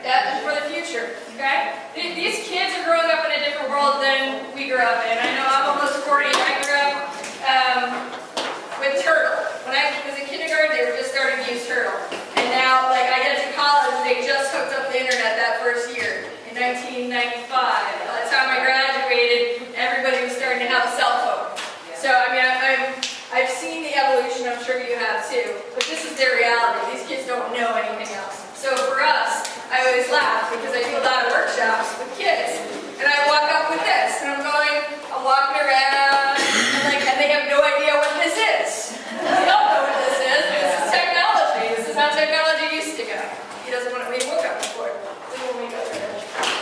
That is for the future, okay? These kids are growing up in a different world than we grew up in. I know I'm almost 40. I grew up with Turtle. When I was in kindergarten, they were just starting to use Turtle. And now, like, I get to college, they just hooked up the internet that first year in 1995. By the time I graduated, everybody was starting to have a cell phone. So, I mean, I've seen the evolution, I'm sure you have too, but this is their reality. These kids don't know anything else. So for us, I always laugh because I do a lot of workshops with kids, and I walk up with this, and I'm walking around, and they have no idea what this is. They don't know what this is. This is technology. This is how technology used to go. He doesn't want to, we woke up before.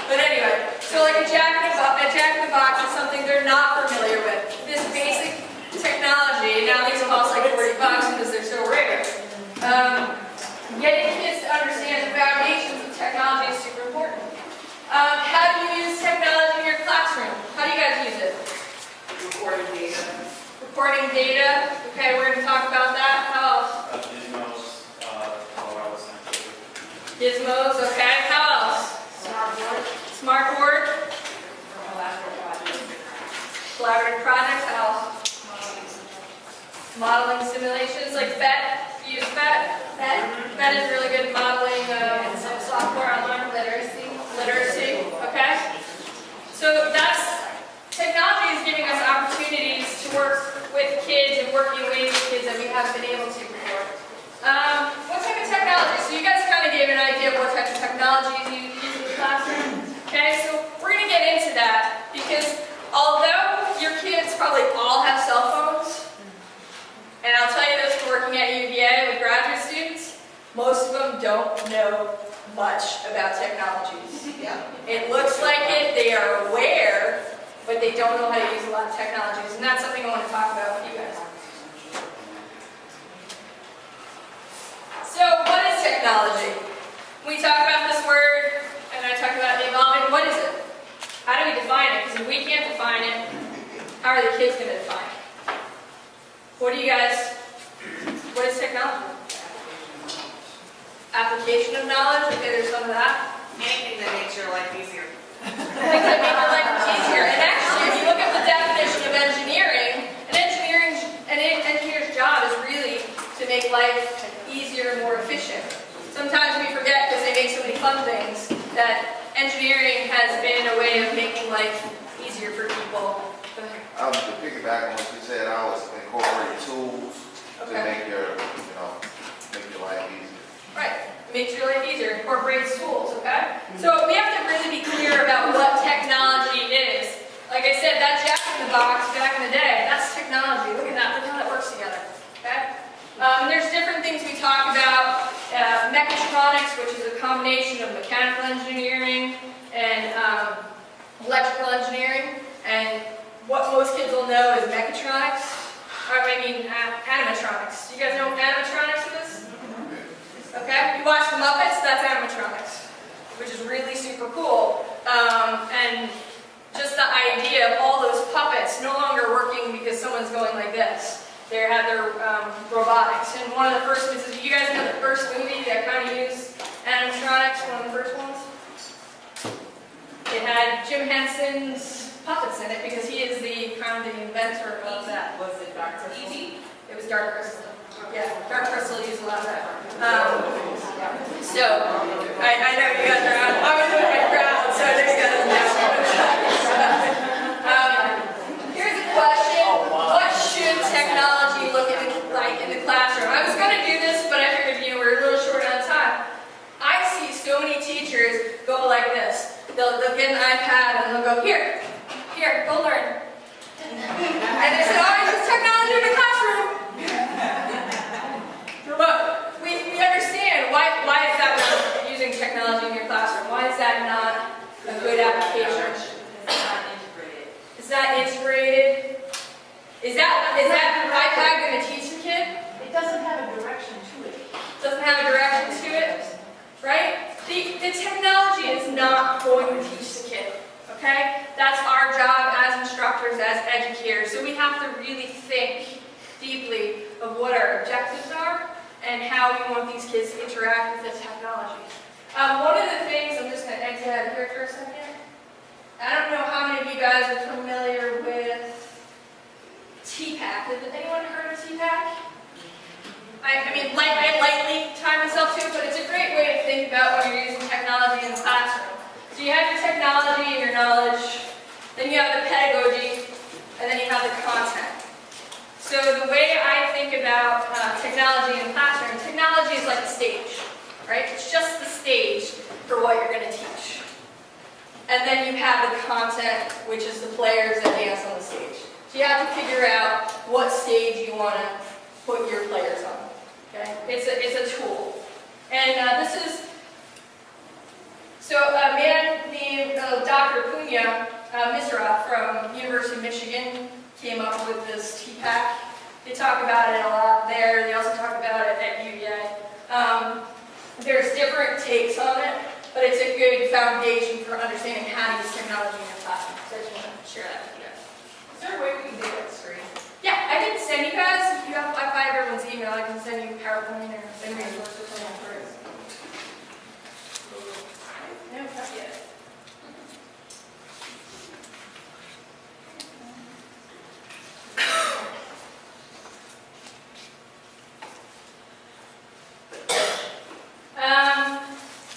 But anyway, so like a jack in the box is something they're not familiar with. This basic technology, now these cost like $40 because they're so rare. Getting kids to understand the foundations of technology is super important. How do you use technology in your classroom? How do you guys use it? Recording data. Recording data. Okay, we're going to talk about that. How else? Gizmos, Gizmos, okay. How else? Smartboard. Collaborative projects. How else? Modeling simulations, like PET. You use PET. PET is really good at modeling some software online. Literacy. Okay. So technology is giving us opportunities to work with kids and working ways with kids that we haven't been able to before. What type of technology? So you guys kind of gave an idea of what type of technology you use in the classroom. Okay, so we're going to get into that because although your kids probably all have cell phones, and I'll tell you this for working at UVA with graduate students, most of them don't know much about technologies. Yeah. It looks like it, they are aware, but they don't know how to use a lot of technologies, and that's something I want to talk about with you guys. So, what is technology? We talk about this word, and I talk about evolving. What is it? How do we define it? Because if we can't define it, how are the kids going to define it? What is technology? Application of knowledge. Okay, there's some of that. Anything that makes your life easier. Things that make your life easier. And actually, if you look at the definition of engineering, an engineer's job is really to make life easier and more efficient. Sometimes we forget because they make so many fun things that engineering has been a way of making life easier for people. To piggyback on what you said, I always incorporate tools to make your life easier. Right. Makes your life easier. Incorporates tools, okay? So we have to really be clear about what technology is. Like I said, that jack in the box back in the day, that's technology. Look at that. Look how that works together. Okay? And there's different things we talk about. Mechatronics, which is a combination of mechanical engineering and electrical engineering. And what most kids will know is mechatronics. Animatronics. Do you guys know what animatronics is? Okay? You watch the Muppets, that's animatronics, which is really super cool. And just the idea of all those puppets no longer working because someone's going like this. They have their robotics. And one of the first ones, you guys know the first movie that kind of used animatronics, one of the first ones? It had Jim Henson's puppets in it because he is the inventor of that. Was it Dark Crystal? It was Dark Crystal. Yeah, Dark Crystal used a lot of that. So, I know you guys are out. I was with my crowd, so I know you guys know. Here's a question. What should technology look like in the classroom? I was going to do this, but I figured we're a little short on time. I see so many teachers go like this. They'll get an iPad and they'll go, here, go learn. And they say, I use technology in the classroom. But we understand why is that not using technology in your classroom? Why is that not a good application? It's not integrated. It's not integrated. Is that iPad going to teach the kid? It doesn't have a direction to it. Doesn't have a direction to it, right? The technology is not going to teach the kid. Okay? That's our job as instructors, as educators. So we have to really think deeply of what our objectives are and how we want these kids to interact with this technology. One of the things, there for a second. I don't know how many of you guys are familiar with TEP. Has anyone heard of TEP? I mean, I lightly tie myself to it, but it's a great way to think about when you're using technology in the classroom. So you have your technology and your knowledge, then you have the pedagogy, and then you have the content. So the way I think about technology in the classroom, technology is like a stage, right? It's just the stage for what you're going to teach. And then you have the content, which is the players that dance on the stage. So you have to figure out what stage you want to put your players on. Okay? It's a tool. And this is, so a man named Dr. Punya Misra from University of Michigan came up with this TPAC. They talk about it a lot there. They also talk about it at UVA. There's different takes on it, but it's a good foundation for understanding how to use technology in your classroom. So I just want to share that with you guys. Is there a way we can do that screen? Yeah, I can send you guys, if you have everyone's email, I can send you PowerPoint or send resources or something for it. No, not yet.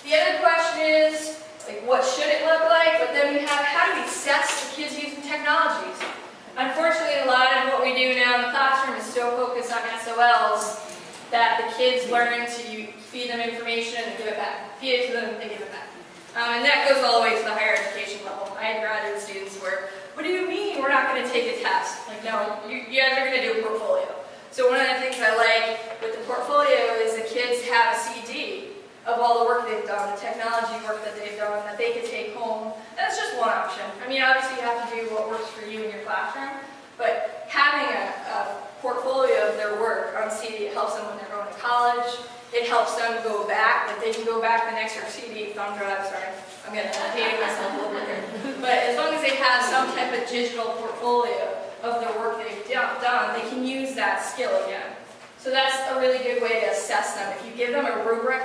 The other question is, like, what should it look like? But then we have, how do we assess the kids using technologies? Unfortunately, a lot of what we do now in the classroom is so focused on SOLs that the kids learn to feed them information and give it back. Feed it to them and give it back. And that goes all the way to the higher education level. I had graduate students where, what do you mean we're not going to take a test? Like, no, you guys are going to do a portfolio. So one of the things I like with the portfolio is the kids have a CD of all the work they've done, the technology work that they've done, that they could take home. That's just one option. I mean, obviously you have to do what works for you in your classroom, but having a portfolio of their work on CD, it helps them when they're going to college. It helps them go back, like they can go back the next year, CD, thumb drive, sorry, I'm dating myself a little bit here. But as long as they have some type of digital portfolio of the work they've done, they can use that skill again. So that's a really good way to assess them. If you give them a rubric,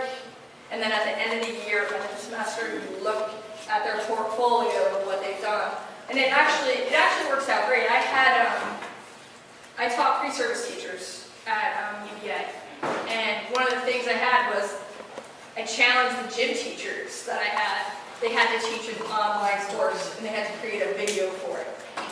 and then at the end of the year, at the end of the semester, you look at their portfolio of what they've done. And it actually works out great. I taught pre-service teachers at UVA. And one of the things I had was, I challenged the gym teachers that I had. They had to teach an online course, and they had to create a video for it.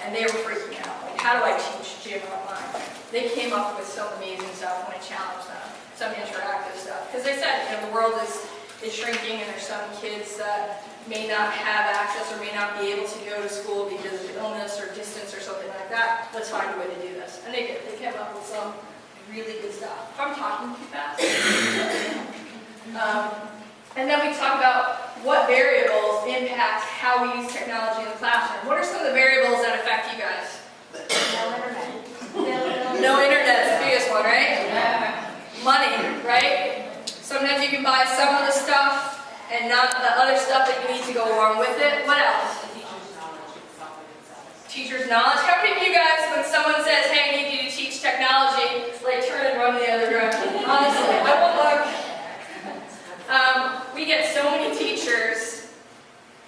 And they were freaking out. Like, how do I teach gym online? They came up with some amazing stuff when I challenged them. Some interactive stuff. Because they said, you know, the world is shrinking and there's some kids that may not have access or may not be able to go to school because of illness or distance or something like that. Let's find a way to do this. And they did. They came up with some really good stuff. If I'm talking too fast. And then we talk about what variables impact how we use technology in the classroom. What are some of the variables that affect you guys? No internet. No internet is the biggest one, right? Money, right? Sometimes you can buy some of the stuff and not the other stuff that you need to go along with it. What else? Teacher's knowledge. How many of you guys, when someone says, hey, I need you to teach technology, like turn and run the other direction? Honestly, I won't look. We get so many teachers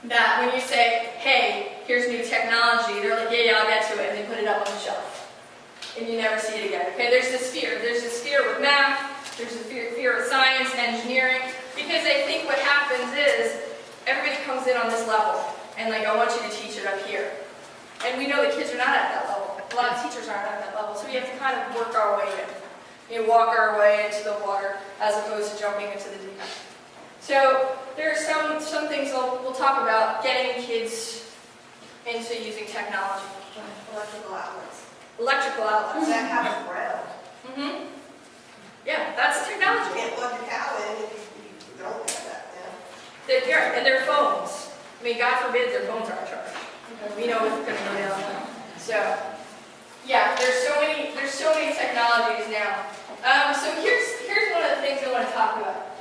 that when you say, hey, here's new technology, they're like, yeah, I'll get to it, and they put it up on the shelf. And you never see it again. Okay, there's this fear. There's this fear with math, there's a fear with science, engineering, because they think what happens is everybody comes in on this level, and like, I want you to teach it up here. And we know the kids are not at that level. A lot of teachers aren't at that level, so we have to kind of work our way in. You walk our way into the water as opposed to jumping into the deep end. So there are some things we'll talk about getting kids into using technology. Electrical outlets. Electrical outlets. That have a rail. Mm-hmm. Yeah, that's technology. You can't plug your cow in if you don't have that, yeah. And their phones. I mean, God forbid their phones aren't charged. We know what's going to go down now. So, yeah, there's so many technologies now. So here's one of the things I want to talk about.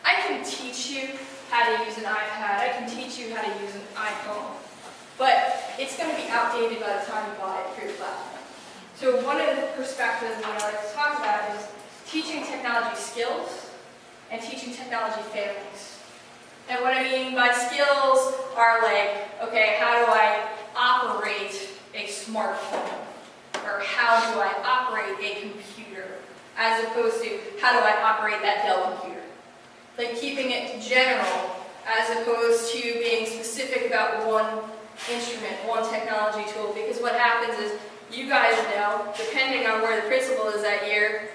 I can teach you how to use an iPad. I can teach you how to use an iPhone. But it's going to be outdated by the time you buy it for your platform. So one of the perspectives that I like to talk about is teaching technology skills and teaching technology families. And And what I mean by skills are like, okay, how do I operate a smartphone? Or how do I operate a computer? As opposed to, how do I operate that Dell computer? Like keeping it general, as opposed to being specific about one instrument, one technology tool. Because what happens is, you guys know, depending on where the principal is that year,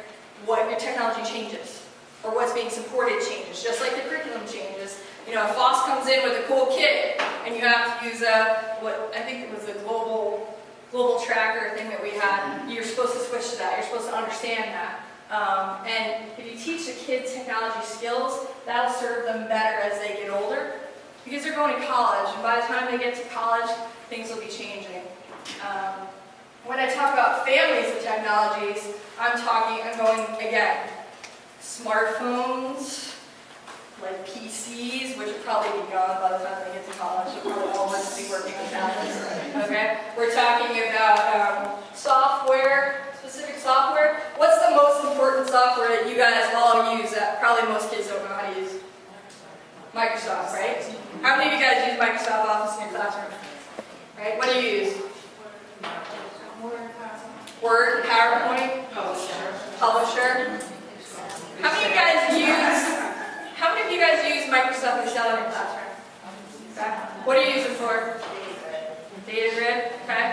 what your technology changes, or what's being supported changes, just like the curriculum changes. You know, if FOSS comes in with a cool kit, and you have to use what I think it was a global tracker thing that we had, you're supposed to switch to that, you're supposed to understand that. And if you teach the kids technology skills, that'll serve them better as they get older, because they're going to college, and by the time they get to college, things will be changing. When I talk about families of technologies, I'm going, again, smartphones, like PCs, which will probably be gone by the time they get to college. They'll probably all want to be working on tablets. Okay? We're talking about software, specific software. What's the most important software that you guys all use that probably most kids don't know how to use? Microsoft, right? How many of you guys use Microsoft Office in your classroom? Right? What do you use? Word, PowerPoint, Publisher. How many of you guys use Microsoft Excel in your classroom? Okay. What do you use it for? Data grid. Okay.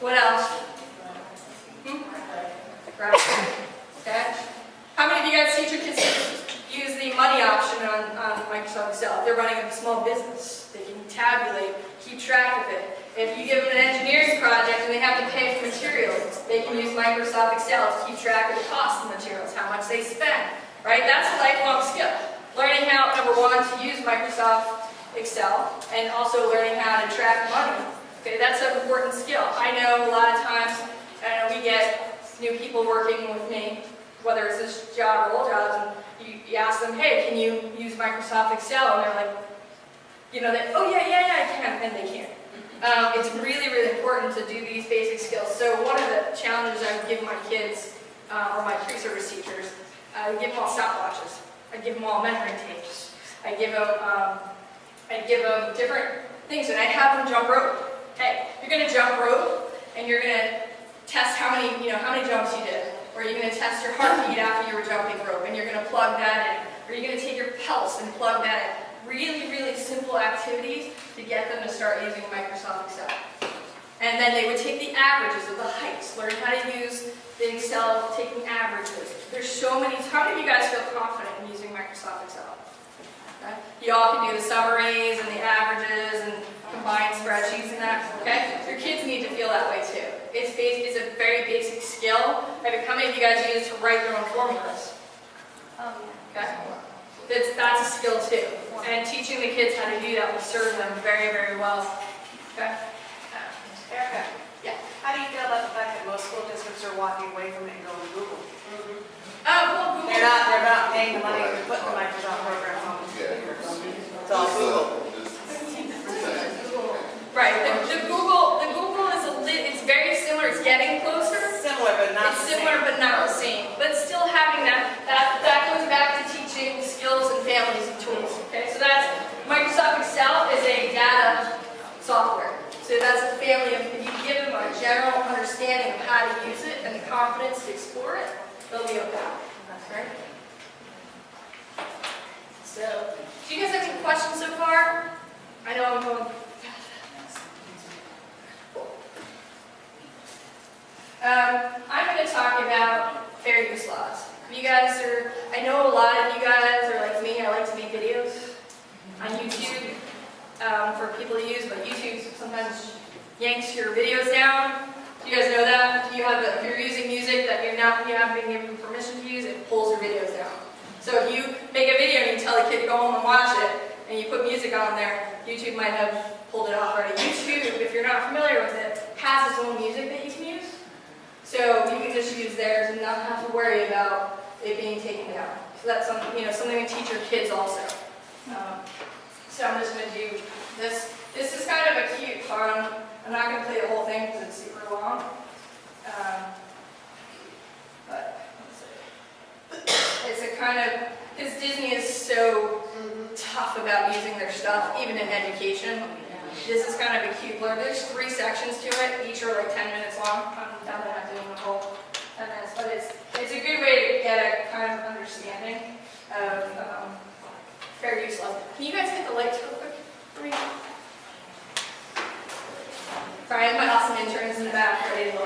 What else? Graphics. Okay. How many of you guys teach your kids to use the money option on Microsoft Excel? If they're running a small business, they can tabulate, keep track of it. If you give them an engineering project and they have to pay for materials, they can use Microsoft Excel to keep track of the cost of materials, how much they spend, right? That's a lifelong skill. Learning how, number one, to use Microsoft Excel, and also learning how to track money. Okay, that's an important skill. I know a lot of times, we get new people working with me, whether it's this job or old jobs, and you ask them, hey, can you use Microsoft Excel? And they're like, oh yeah, I can, and they can't. It's really, really important to do these basic skills. So one of the challenges I would give my kids, or my pre-service teachers, I would give them all stopwatches. I'd give them all measuring tapes. I'd give them different things, and I'd have them jump rope. Hey, you're going to jump rope, and you're going to test how many jumps you did. Or you're going to test your heartbeat after you were jumping rope, and you're going to plug that in. Or you're going to take your pulse and plug that in. Really, really simple activities to get them to start using Microsoft Excel. And then they would take the averages of the heights, learn how to use the Excel, taking averages. There's so many. How many of you guys feel confident in using Microsoft Excel? Okay? You all can do the summaries and the averages and combined spreadsheets and that. Okay? Your kids need to feel that way too. It's a very basic skill. How many of you guys use it to write your own formulas? Okay? That's a skill too. And teaching the kids how to do that will serve them very, very well. Okay? Erika, Yeah. how do you feel about the fact that most school districts are walking away from it and going to Google? Well, Google. They're not paying the money to put the Microsoft program on the computers. It's all Google. Right. The Google is it's very similar. It's getting closer. Similar, but not It's the same. similar, but not the same. But still having that goes back to teaching skills and families of tools. Okay, so that's Microsoft Excel is a data software. So that's a family of, if you give them a general understanding of how to use it and the confidence to explore it, they'll be okay. Right? So, do you guys have any questions so far? I know I'm going fast. Cool. I'm going to talk about fair use laws. You guys I know a lot of you guys are like me, I like to make videos on YouTube for people to use, but YouTube sometimes yanks your videos down. Do you guys know that? If you're using music that you haven't been given permission to use, it pulls your videos down. So if you make a video and you tell a kid to go home and watch it, and you put music on there, YouTube might have pulled it off already. YouTube, if you're not familiar with it, has its own music that you can use. So you can just use theirs and not have to worry about it being taken down. So that's something to teach your kids also. So I'm just going to do this. This is kind of a cute fun. I'm not going to play the whole thing because it's super long. But let's see. It's a kind of, because Disney is so tough. tough about using their stuff, even in education. This is kind of a cute blurb. There's 3 sections to it. Each are like 10 minutes long. I'm definitely not doing the whole 10 minutes, but it's a good way to get a kind of understanding of fair use level. Can you guys hit the lights real quick for me? Sorry, I have my awesome interns in the back ready to go.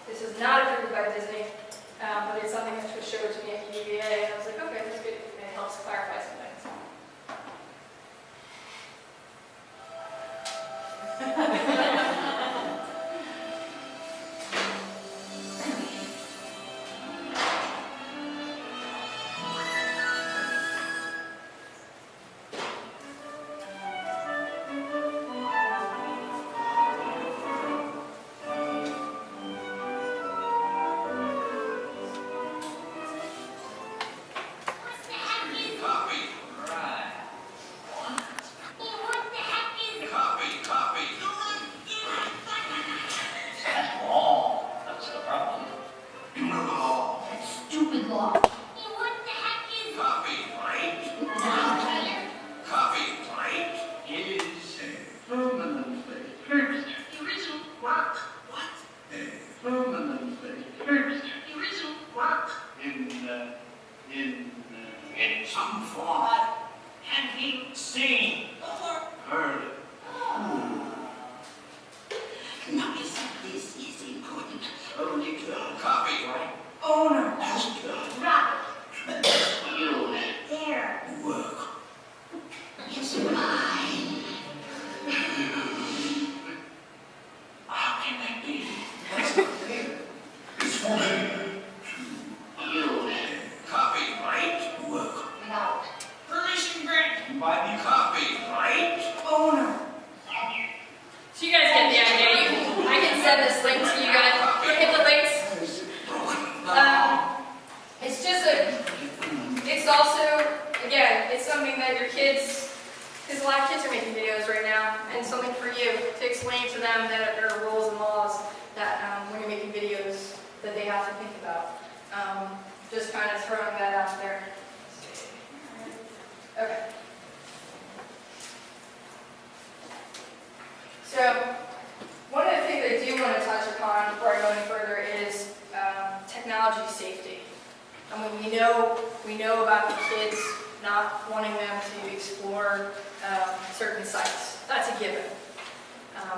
This is not approved by Disney, but it's something that was showed to me at UVA, and I was like, okay, that's good. And it helps clarify some things. In some form, can be seen or heard. Now, this is important. Only the copyright owner has to Robert. You there work. It's mine. How can that be? That's not fair. It's for me. You copyright work. Without permission granted by the copyright owner. So you guys get the idea. I can send this link to you guys. Go hit the links. It's just it's also, again, it's something that your kids, because a lot of kids are making videos right now, and something for you to explain to them that there are rules and laws that when you're making videos that they have to think about. Just kind of throwing that out there. Okay. So, one of the things I do want to touch upon before I go any further is technology safety. I mean, we know about the kids not wanting them to explore certain sites. That's a given.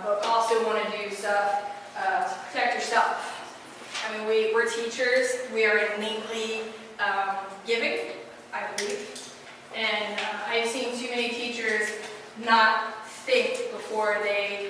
But we also want to do stuff to protect yourself. I mean, we're teachers. We are innately giving, I believe. And I've seen too many teachers not think before they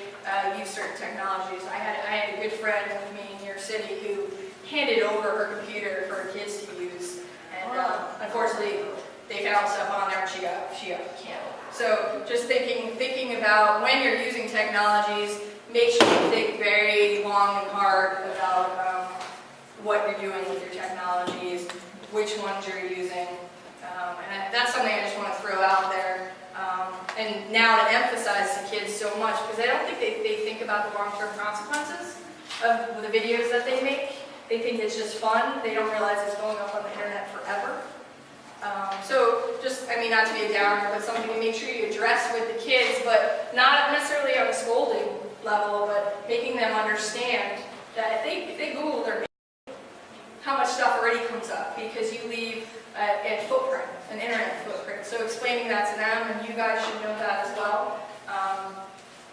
use certain technologies. I had a good friend with me in New York City who handed over her computer for her kids to use, and unfortunately, they found stuff on there and she got canceled. So just thinking about when you're using technologies, make sure you think very long and hard about what you're doing with your technologies, which ones you're using, and that's something I just want to throw out there. And now to emphasize to kids so much, because I don't think they think about the long-term consequences of the videos that they make. They think it's just fun. They don't realize it's going up on the internet forever. So just, I mean, not to be a downer, but something to make sure you address with the kids, but not necessarily on a scolding level, but making them understand that if they Google their how much stuff already comes up because you leave a footprint, an internet footprint. So explaining that to them, and you guys should know that as well.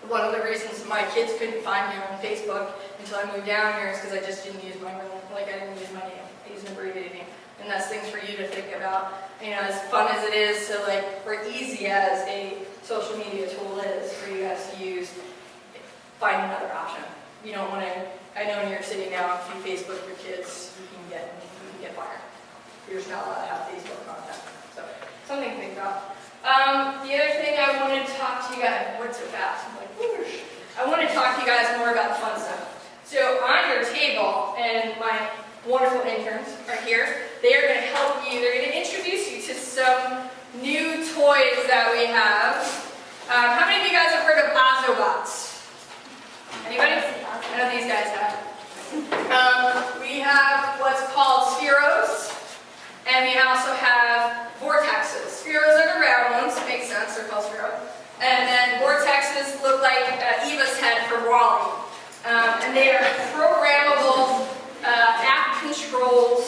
One of the reasons my kids couldn't find me on Facebook until I moved down here is because I just didn't use my real, I didn't use my name. I used an abbreviated name. And that's things for you to think about. You know, as fun as it is to or easy as a social media tool is for you guys to use, find another option. You don't want to, I know in New York City now, if you Facebook your kids, you can get fired. You're just not allowed to have Facebook content. So, something to think about. The other thing I wanted to talk to you guys, what's so fast? I'm like, whoosh. I want to talk to you guys more about the fun stuff. So on your table, and my wonderful interns are here, they are going to help you, they're going to introduce you to some new toys that we have. How many of you guys have heard of Ozobots? Anybody? I know these guys have. We have what's called spheros, and we also have vortexes. Spheros are the round ones, makes sense, they're called spheros. And then vortexes look like Eva's head for Wally. And they are programmable, app-controlled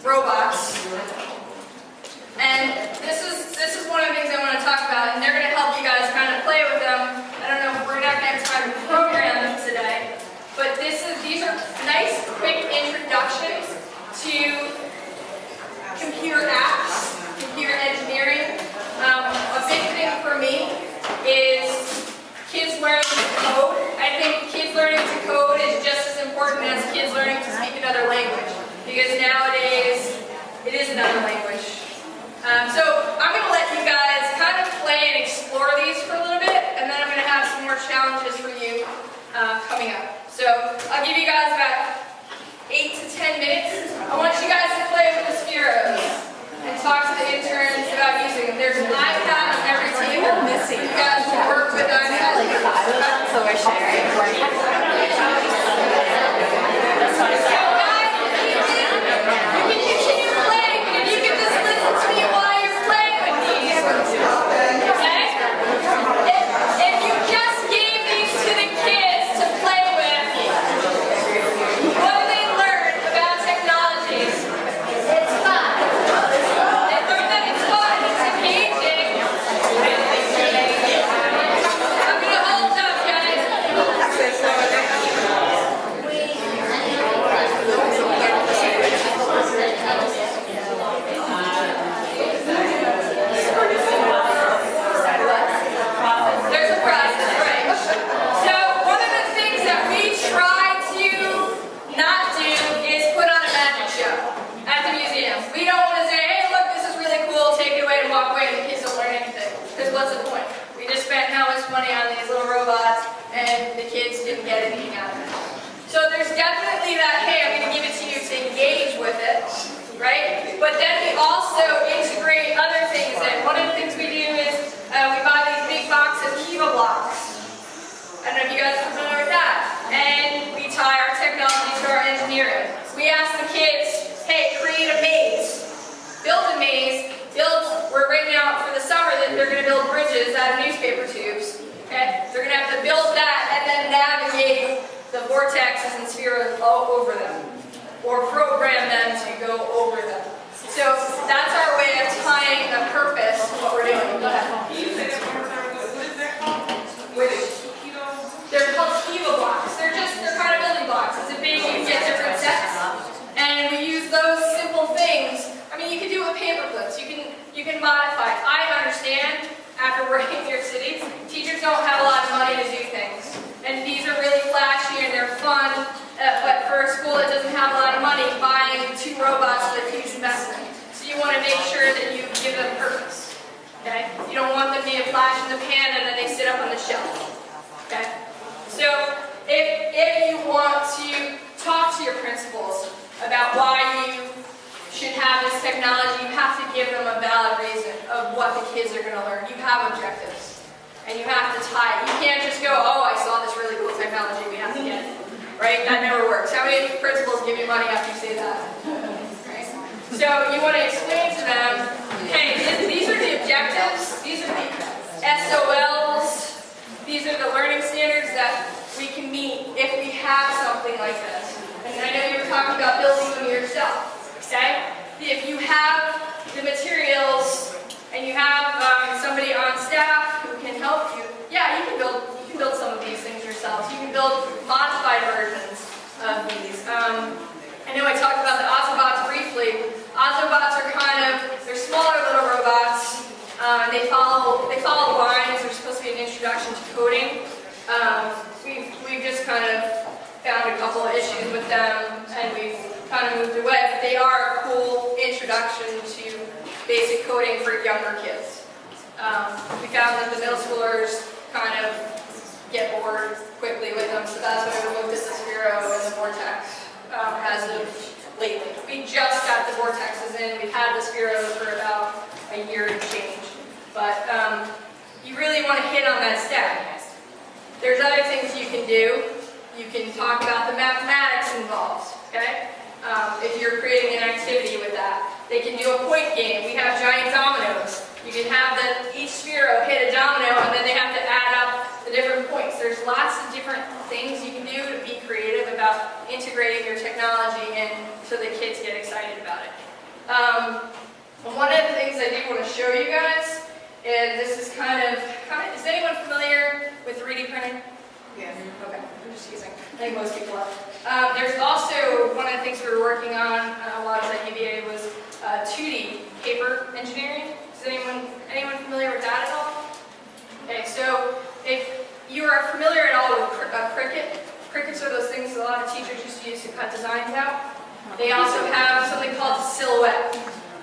robots. And this is one of the things I want to talk about, and they're going to help you guys kind of play with them. I don't know if we're not going to have time to program them today, but these are nice, quick introductions to computer apps, computer engineering. A big thing for me is kids learning to code. I think kids learning to code is just as important as kids learning to speak another language, because nowadays it is another language. So I'm going to let you guys kind of play and explore these for a little bit, and then I'm going to have some more challenges for you coming up. So I'll give you guys about 8 to 10 minutes. I want you guys to play with the spheros and talk to the interns about using them. There's an iPad on every table. You guys can work with iPads. So we're sharing. Out of newspaper tubes. Okay? They're going to have to build that and then navigate the vortexes and spheres all over them, or program them to go over them. So that's our way of tying the purpose to what we're doing. Go ahead. They're called Kiva blocks. They're kind of building blocks. It's a big, you can get different sets, and we use those simple things. I mean, you can do it with paper clips. You can modify it. I understand. After working in New York City, teachers don't have a lot of money to do things. And these are really flashy and they're fun, but for a school that doesn't have a lot of money, buying 2 robots is a huge investment. So you want to make sure that you give them purpose. Okay? You don't want them to be a flash in the pan and then they sit up on the shelf. Okay? So if you want to talk to your principals about why you should have this technology, you have to give them a valid reason of what the kids are going to learn. You have objectives, and you have to tie it. You can't just go, oh, I saw this really cool technology, we have to get it. Right? That never works. How many principals give you money after you say that? Right? So you want to explain to them, hey, these are the objectives, these are the SOLs, these are the learning standards that we can meet if we have something like this. And I know you were talking about building them yourself. Okay? If you have the materials and you have somebody on staff who can help you, yeah, you can build some of these things yourselves. You can build modified versions of these. I know I talked about the Autobots briefly. Autobots are they're smaller little robots. They follow lines. They're supposed to be an introduction to coding. We've just kind of found a couple of issues with them, and we've kind of moved away, but they are a cool introduction to basic coding for younger kids. We found that the middle schoolers kind of get bored quickly with them, so that's why we moved to the Sphero and the Vortex as of lately. We just got the Vortexes in. We've had the Sphero for about a year and change, but you really want to hit on that stack. There's other things you can do. You can talk about the mathematics involved, okay? If you're creating an activity with that. They can do a point game. We have giant dominoes. You can have each sphere hit a domino, and then they have to add up the different points. There's lots of different things you can do to be creative about integrating your technology in so the kids get excited about it. One of the things I do want to show you guys is this is kind of is anyone familiar with 3D printing? Yeah. Okay, I'm just using, I think most people are. There's also, one of the things we were working on while I was at UVA was 2D paper engineering. Is anyone familiar with that at all? Okay, so if you are familiar at all with Cricut, Cricuts are those things a lot of teachers used to use to cut designs out. They also have something called Silhouette.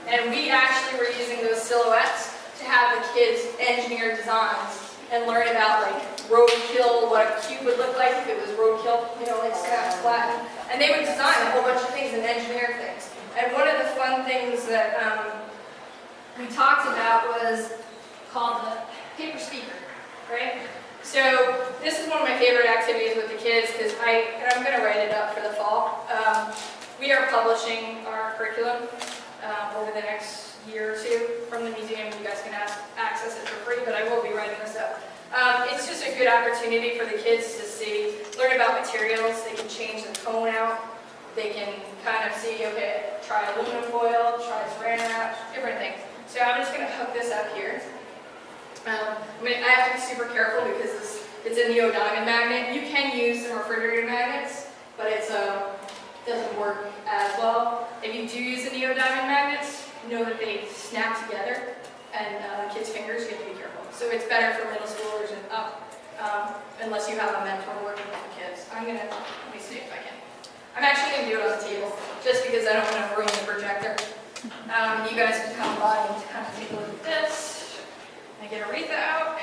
And we actually were using those silhouettes to have the kids engineer designs and learn about like roadkill, what a cube would look like if it was roadkill, like snapped flat. And they would design a whole bunch of things and engineer things. And one of the fun things that we talked about was called the paper speaker, right? So this is one of my favorite activities with the kids because I'm going to write it up for the fall. We are publishing our curriculum over the next year or two from the museum. You guys can access it for free, but I will be writing this up. It's just a good opportunity for the kids to learn about materials. They can change the tone out. They can kind of see, okay, try aluminum foil, try saran wrap, different things. So I'm just going to hook this up here. I have to be super careful because it's a neodymium magnet. You can use some refrigerator magnets, but it doesn't work as well. If you do use the neodymium magnets, know that they snap together, and the kids' fingers, you have to be careful. So it's better for middle schoolers and up, unless you have a mentor working with the kids. let me see if I can. I'm actually going to do it on the table, just because I don't want to ruin the projector. You guys can come by and kind of take a look at this. I get Aretha out.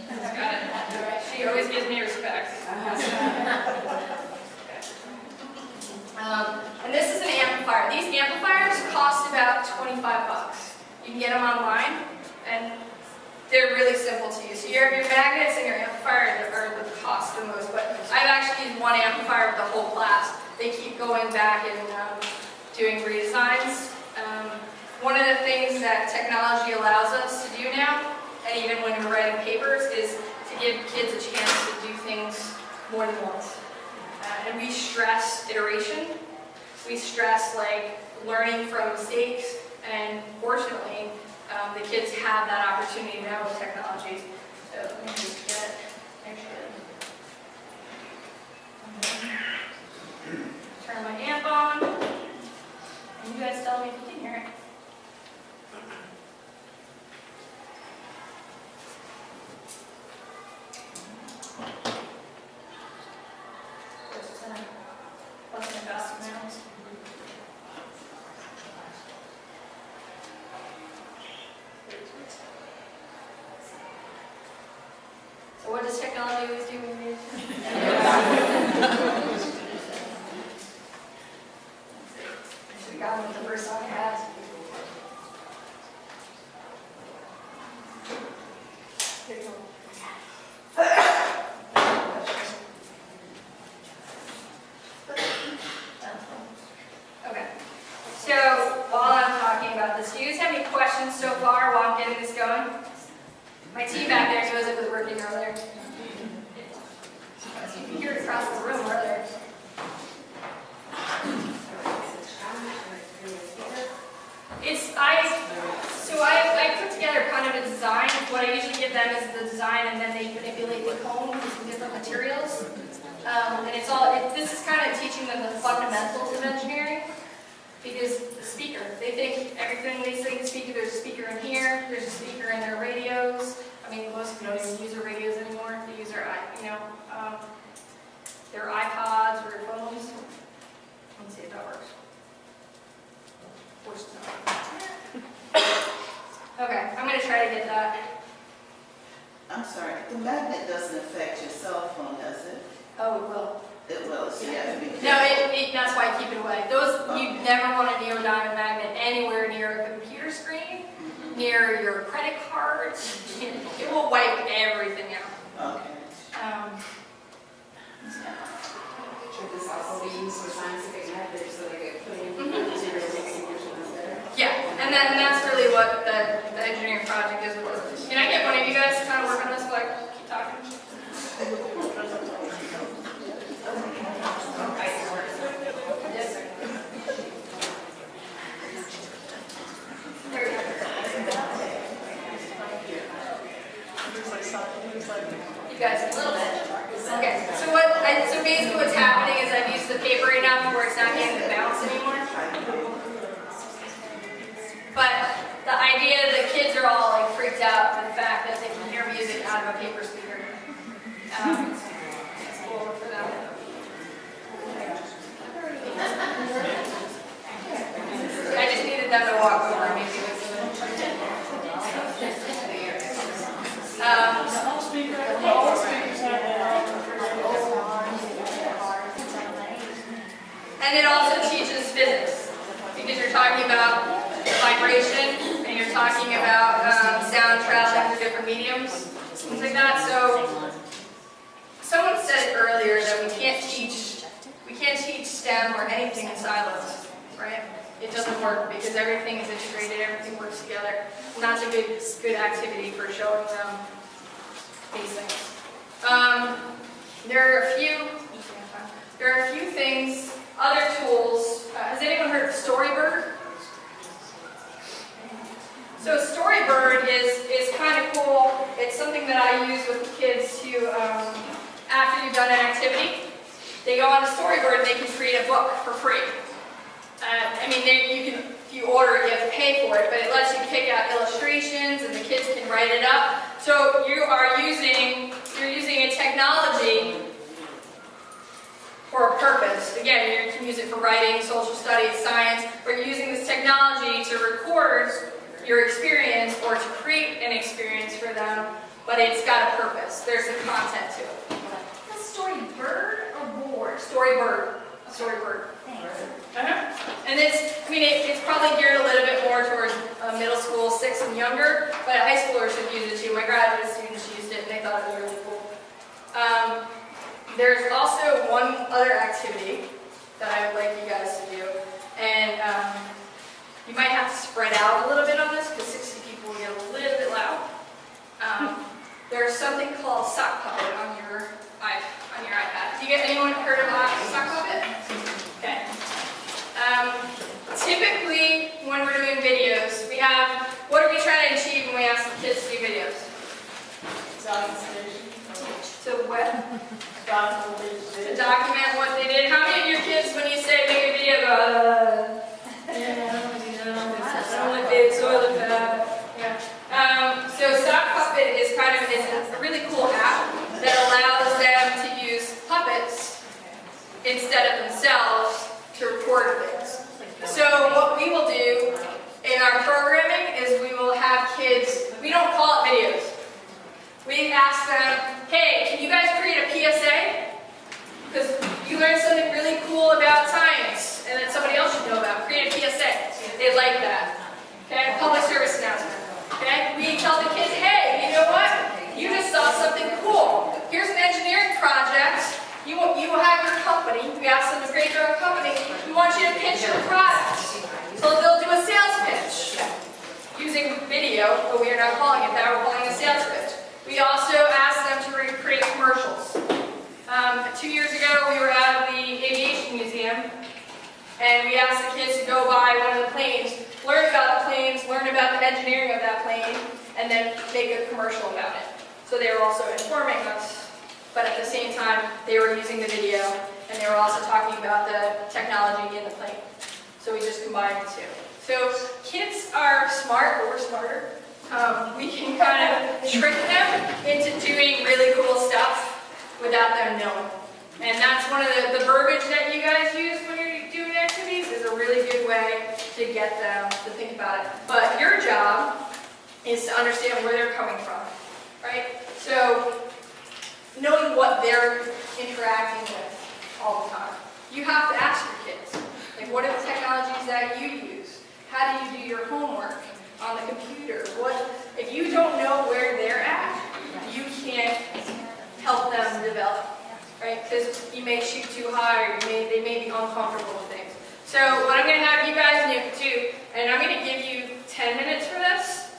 Got it. All right. She always gives me respect. And this is an amplifier. These amplifiers cost about 25 bucks. You can get them online, and they're really simple to use. So your magnets and your amplifier are the cost the most, but I've actually used one amplifier with the whole class. They keep going back and doing redesigns. One of the things that technology allows us to do now, and even when we're writing papers, is to give kids a chance to do things more than once. And we stress iteration. We stress like learning from mistakes, and fortunately, the kids have that opportunity now with technologies. So let me just get turn my amp on, and you guys tell me if you can hear it. So what does technology always do when you should have gotten with the first song I had. Okay. So while I'm talking about this, do you guys have any questions so far while I'm getting this going? My team back there knows it was working earlier. So you can hear it across the room earlier. I put together kind of a design. What I usually give them is the design, and then they manipulate the cone with some different materials. And this is kind of teaching them the fundamentals of engineering. Because the speaker, they think everything they say the speaker, there's a speaker in here, there's a speaker in their radios. I mean, most people don't even use their radios anymore. They use their iPods or their phones. Let's see if that works. Of course it's not. Okay, I'm going to try to get that. I'm sorry, the magnet doesn't affect your cell phone, does it? Oh, it will. It will, so you have to be careful. No, that's why I keep it away. You never want a neodymium magnet anywhere near a computer screen, near your credit cards. It will wipe everything out. Okay. project is with this. Can I get one of you guys to kind of work on this while I keep talking? Yes, sir. There we go. You guys, a little bit. Okay, so basically what's happening is I've used the paper enough where it's not getting the bounce anymore. But the idea that kids are all like freaked out by the fact that they can hear music out of a paper speaker. It's cool for them. I just needed them to walk over and maybe with them. And it also teaches physics because you're talking about vibration and you're talking about sound traveling through different mediums, things like that. So someone said it earlier that we can't teach STEM or anything in silos, right? It doesn't work because everything is integrated, everything works together. And that's a good activity for showing them these things. There are a few things, other tools. Has anyone heard of Storybird? So Storybird is kind of cool. It's something that I use with the kids to, after you've done an activity, they go on to Storybird and they can create a book for free. I mean, if you order it, you have to pay for it, but it lets you pick out illustrations and the kids can write it up. So you're using a technology for a purpose. Again, you can use it for writing, social studies, science, but you're using this technology to record your experience or to create an experience for them, but it's got a purpose. There's a content to it. Storybird or board? Storybird. Storybird. And it's probably geared a little bit more towards middle school, 6 and younger, but high schoolers have used it too. My graduate students used it and they thought it was really cool. There's also one other activity that I would like you guys to do, and you might have to spread out a little bit on this because 60 people will get a little bit loud. There's something called sock puppet on your iPad. Do you get anyone heard of sock puppet? Okay. Typically, when we're doing videos, we have, what are we trying to achieve when we ask the kids to do videos? To what? To document what they did. How many of your kids, when you say make a video, go, so Sock Puppet is a really cool app that allows them to use puppets instead of themselves to record things. So what we will do in our programming is we will have kids, we don't call it videos. We ask them, hey, can you guys create a PSA? Because you learned something really cool about science and that somebody else should know about. Create a PSA. They like that. Okay? Public service announcement. Okay? We tell the kids, hey, you know what? You just saw something cool. Here's an engineering project. You will have your company. We ask them to create their own company. We want you to pitch your product. So they'll do a sales pitch using video, but we are not calling it that. We're calling it a sales pitch. We also ask them to create commercials. 2 years ago, we were at the Aviation Museum, and we asked the kids to go by one of the planes, learn about the planes, learn about the engineering of that plane, and then make a commercial about it. So they were also informing us, but at the same time, they were using the video, and they were also talking about the technology in the plane. So we just combined the two. So kids are smart, but we're smarter. We can kind of trick them into doing really cool stuff without them knowing. And that's one of the verbiage that you guys use when you're doing activities is a really good way to get them to think about it. But your job is to understand where they're coming from, right? So knowing what they're interacting with all the time. You have to ask your kids, like, what are the technologies that you use? How do you do your homework on the computer? If you don't know where they're at, you can't help them develop, right? Because you may shoot too high, or they may be uncomfortable with things. So what I'm going to have you guys do, and I'm going to give you 10 minutes for this.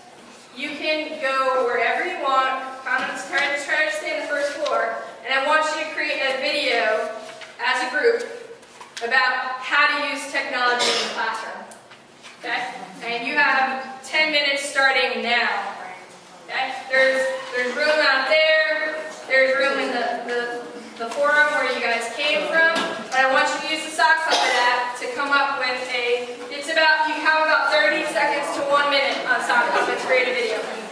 you can go wherever you want, kind of try to stay on the first floor, and I want you to create a video as a group about how to use technology in the classroom. Okay? And you have 10 minutes starting now. Okay? There's room out there, there's room in the forum where you guys came from, but I want you to use the sock puppet app to come up with you have about 30 seconds to 1 minute on sock puppet to create a video.